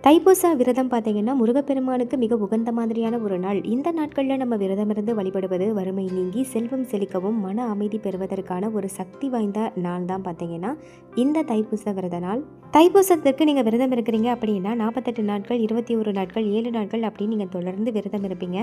தைப்பூச விரதம் பார்த்தீங்கன்னா முருகப்பெருமானுக்கு மிக உகந்த மாதிரியான ஒரு நாள். இந்த நாட்களில் நம்ம விரதமிருந்து வழிபடுவது வறுமை நீங்கி செல்வம் செழிக்கவும் மன அமைதி பெறுவதற்கான ஒரு சக்தி வாய்ந்த நாள் தான் பார்த்தீங்கன்னா இந்த தைப்பூச விரத நாள். தைப்பூசத்திற்கு நீங்கள் விரதம் இருக்கிறீங்க அப்படின்னா 48 நாட்கள், 21 நாட்கள், 7 நாட்கள் அப்படின்னு நீங்கள் தொடர்ந்து விரதம் இருப்பீங்க.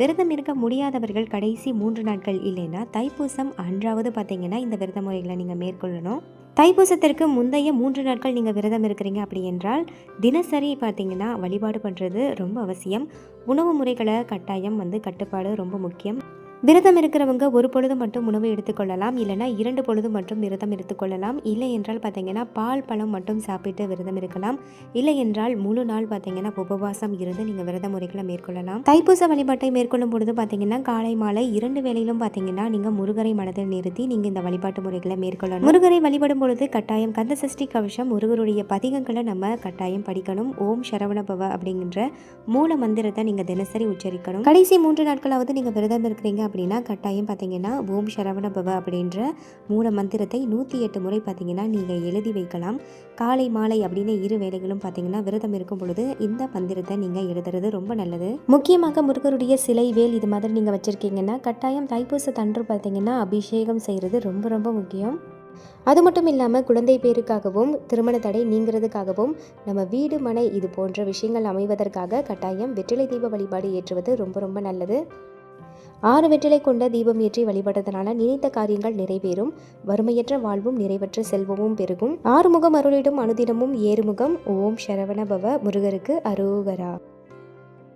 விரதம் இருக்க முடியாதவர்கள் கடைசி 3 நாட்கள் இல்லைன்னா தைப்பூசம் அன்றாவது பார்த்தீங்கன்னா இந்த விரத முறைகளை நீங்கள் மேற்கொள்ளணும். தைப்பூசத்திற்கு முந்தைய 3 நாட்கள் நீங்கள் விரதம் இருக்கிறீங்க அப்படி என்றால் தினசரி பார்த்தீங்கன்னா வழிபாடு பண்ணுறது ரொம்ப அவசியம். உணவு முறைகளை கட்டாயம் கட்டுப்பாடு ரொம்ப முக்கியம். விரதம் இருக்கிறவங்க ஒரு பொழுது மட்டும் உணவு எடுத்துக்கொள்ளலாம், இல்லைனா 2 பொழுது மட்டும் விரதம் எடுத்துக்கொள்ளலாம். இல்லை என்றால் பார்த்தீங்கன்னா பால் பழம் மட்டும் சாப்பிட்டு விரதம் இருக்கலாம். இல்லை என்றால் முழு நாள் பார்த்தீங்கன்னா உபவாசம் இருந்து நீங்கள் விரத முறைகளை மேற்கொள்ளலாம். தைப்பூச வழிபாட்டை மேற்கொள்ளும் பொழுது பார்த்தீங்கன்னா காலை மாலை 2 வேளையிலும் பார்த்தீங்கன்னா நீங்கள் முருகரை மனதில் நிறுத்தி நீங்கள் இந்த வழிபாட்டு முறைகளை மேற்கொள்ளணும். முருகரை வழிபடும் பொழுது கட்டாயம் கந்த சஷ்டி கவசம் முருகருடைய பதிகங்களை நம்ம கட்டாயம் படிக்கணும். ஓம் சரவணபவ அப்படிங்கிற மூல மந்திரத்தை நீங்கள் தினசரி உச்சரிக்கணும். கடைசி 3 நாட்களாவது நீங்கள் விரதம் இருக்கிறீங்க அப்படின்னா கட்டாயம் பார்த்தீங்கன்னா ஓம் சரவணபவ அப்படின்ற மூல மந்திரத்தை 108 முறை பார்த்தீங்கன்னா நீங்கள் எழுதி வைக்கலாம். காலை மாலை அப்படின்னு 2 வேளைகளும் பார்த்தீங்கன்னா விரதம் இருக்கும் பொழுது இந்த மந்திரத்தை நீங்கள் எழுதுறது ரொம்ப நல்லது. முக்கியமாக முருகருடைய சிலை, வேல் இது மாதிரி நீங்கள் வச்சுருக்கீங்கன்னா கட்டாயம் தைப்பூச தன்று பார்த்தீங்கன்னா அபிஷேகம் செய்கிறது ரொம்ப ரொம்ப முக்கியம். அது மட்டும் இல்லாமல் குழந்தை பேருக்காகவும் திருமண தடை நீங்கிறதுக்காகவும் நம்ம வீடு மனை இது போன்ற விஷயங்கள் அமைவதற்காக கட்டாயம் வெற்றிலை தீப வழிபாடு ஏற்றுவது ரொம்ப ரொம்ப நல்லது. 6 வெற்றிலை கொண்ட தீபம் ஏற்றி வழிபடுறதுனால நினைத்த காரியங்கள் நிறைவேறும். வறுமையற்ற வாழ்வும் நிறைவற்ற செல்வமும் பெருகும். 6 முகம் அருளிடும் அனுதினமும் ஏறுமுகம். ஓம் சரவணபவ. முருகருக்கு அரோகரா.